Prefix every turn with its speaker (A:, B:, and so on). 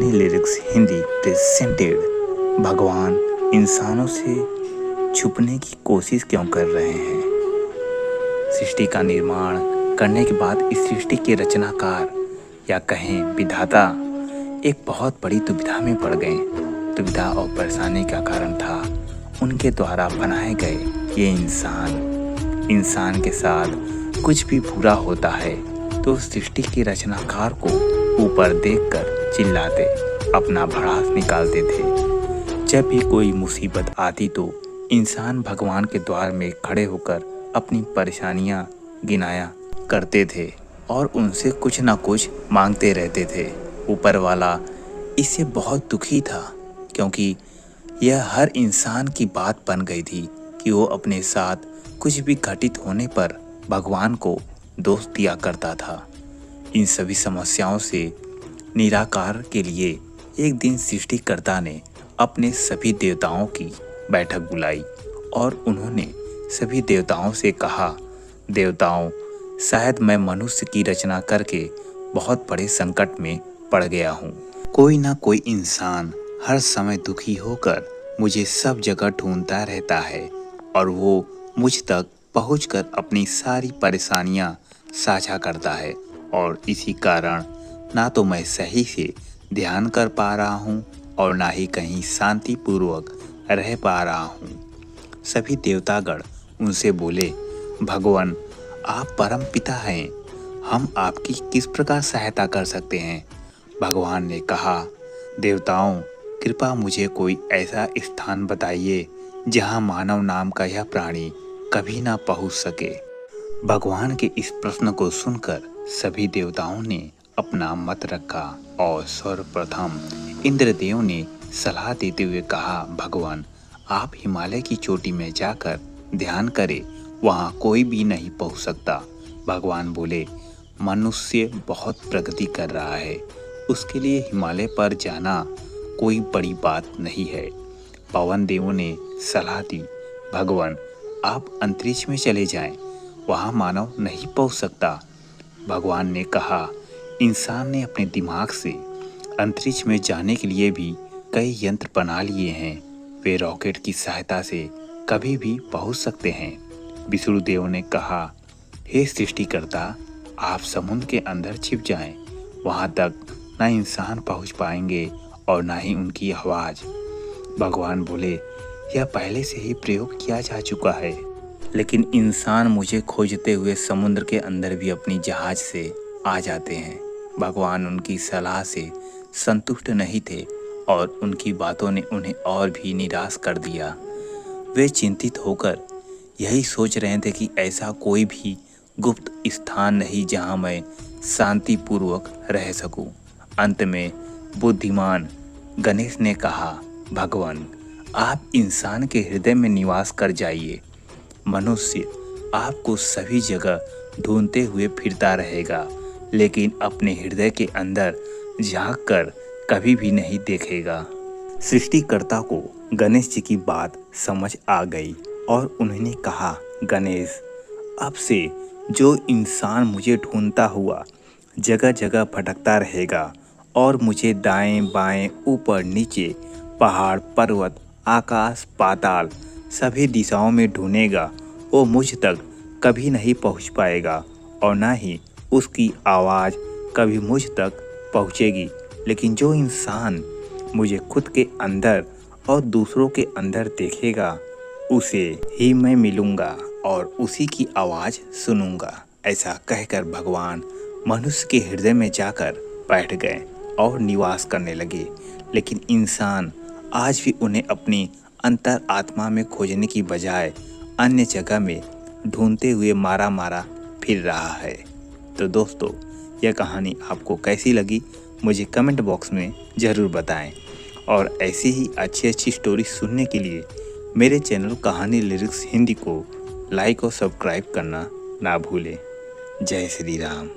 A: कहानी lyrics Hindi presented. भगवान इंसानों से छुपने की कोशिश क्यों कर रहे हैं? सृष्टि का निर्माण करने के बाद इस सृष्टि के रचनाकार या कहें विधाता एक बहुत बड़ी दुविधा में पड़ गए। दुविधा और परेशानी का कारण था उनके द्वारा बनाए गए ये इंसान के साथ कुछ भी बुरा होता है तो सृष्टि के रचनाकार को ऊपर देखकर चिल्लाते, अपना भड़ास निकालते थे। जब भी कोई मुसीबत आती तो इंसान भगवान के द्वार में खड़े होकर अपनी परेशानियां गिनाया करते थे और उनसे कुछ ना कुछ मांगते रहते थे। ऊपर वाला इससे बहुत दुखी था क्योंकि यह हर इंसान की बात बन गई थी कि वो अपने साथ कुछ भी घटित होने पर भगवान को दोष दिया करता था। इन सभी समस्याओं से निराकार के लिए एक दिन सृष्टिकर्ता ने अपने सभी देवताओं की बैठक बुलाई और उन्होंने सभी देवताओं से कहा, देवताओं, शायद मैं मनुष्य की रचना करके बहुत बड़े संकट में पड़ गया हूँ। कोई ना कोई इंसान हर समय दुखी होकर मुझे सब जगह ढूंढता रहता है और वो मुझ तक पहुंचकर अपनी सारी परेशानियां साझा करता है और इसी कारण ना तो मैं सही से ध्यान कर पा रहा हूँ और ना ही कहीं शांतिपूर्वक रह पा रहा हूँ। सभी देवतागण उनसे बोले, भगवान, आप परम पिता हैं, हम आपकी किस प्रकार सहायता कर सकते हैं? भगवान ने कहा, देवताओं, कृपा मुझे कोई ऐसा स्थान बताइए जहाँ मानव नाम का यह प्राणी कभी ना पहुँच सके। भगवान के इस प्रश्न को सुनकर सभी देवताओं ने अपना मत रखा और सर्वप्रथम इंद्रदेव ने सलाह देते हुए कहा, भगवान, आप हिमालय की चोटी में जाकर ध्यान करें, वहाँ कोई भी नहीं पहुँच सकता। भगवान बोले, मनुष्य बहुत प्रगति कर रहा है, उसके लिए हिमालय पर जाना कोई बड़ी बात नहीं है। पवन देव ने सलाह दी, भगवान, आप अंतरिक्ष में चले जाएं, वहाँ मानव नहीं पहुँच सकता। भगवान ने कहा, इंसान ने अपने दिमाग से अंतरिक्ष में जाने के लिए भी कई यंत्र बना लिए हैं, वे रॉकेट की सहायता से कभी भी पहुँच सकते हैं। विष्णुदेव ने कहा, हे सृष्टिकर्ता, आप समुद्र के अंदर छिप जाएं, वहाँ तक ना इंसान पहुँच पाएंगे और ना ही उनकी आवाज़। भगवान बोले, यह पहले से ही प्रयोग किया जा चुका है, लेकिन इंसान मुझे खोजते हुए समुद्र के अंदर भी अपनी जहाज से आ जाते हैं। भगवान उनकी सलाह से संतुष्ट नहीं थे और उनकी बातों ने उन्हें और भी निराश कर दिया। वे चिंतित होकर यही सोच रहे थे कि ऐसा कोई भी गुप्त स्थान नहीं जहां मैं शांतिपूर्वक रह सकूं। अंत में बुद्धिमान गणेश ने कहा, भगवान, आप इंसान के हृदय में निवास कर जाइए। मनुष्य आपको सभी जगह ढूंढते हुए फिरता रहेगा, लेकिन अपने हृदय के अंदर झांक कर कभी भी नहीं देखेगा। सृष्टिकर्ता को गणेश जी की बात समझ आ गई और उन्होंने कहा, गणेश, अब से जो इंसान मुझे ढूंढता हुआ जगह जगह भटकता रहेगा और मुझे दाएं बाएं ऊपर नीचे पहाड़ पर्वत आकाश पाताल सभी दिशाओं में ढूंढेगा, वो मुझ तक कभी नहीं पहुंच पाएगा और ना ही उसकी आवाज़ कभी मुझ तक पहुंचेगी। लेकिन जो इंसान मुझे खुद के अंदर और दूसरों के अंदर देखेगा, उसे ही मैं मिलूंगा और उसी की आवाज़ सुनूंगा। ऐसा कहकर भगवान मनुष्य के हृदय में जाकर बैठ गए और निवास करने लगे। लेकिन इंसान आज भी उन्हें अपनी अंतर आत्मा में खोजने की बजाय अन्य जगह में ढूंढते हुए मारा मारा फिर रहा है। तो दोस्तों, यह कहानी आपको कैसी लगी मुझे कमेंट बॉक्स में ज़रूर बताएं और ऐसी ही अच्छी स्टोरी सुनने के लिए मेरे चैनल कहानी लिरिक्स हिंदी को लाइक और सब्सक्राइब करना ना भूलें। जय श्री राम।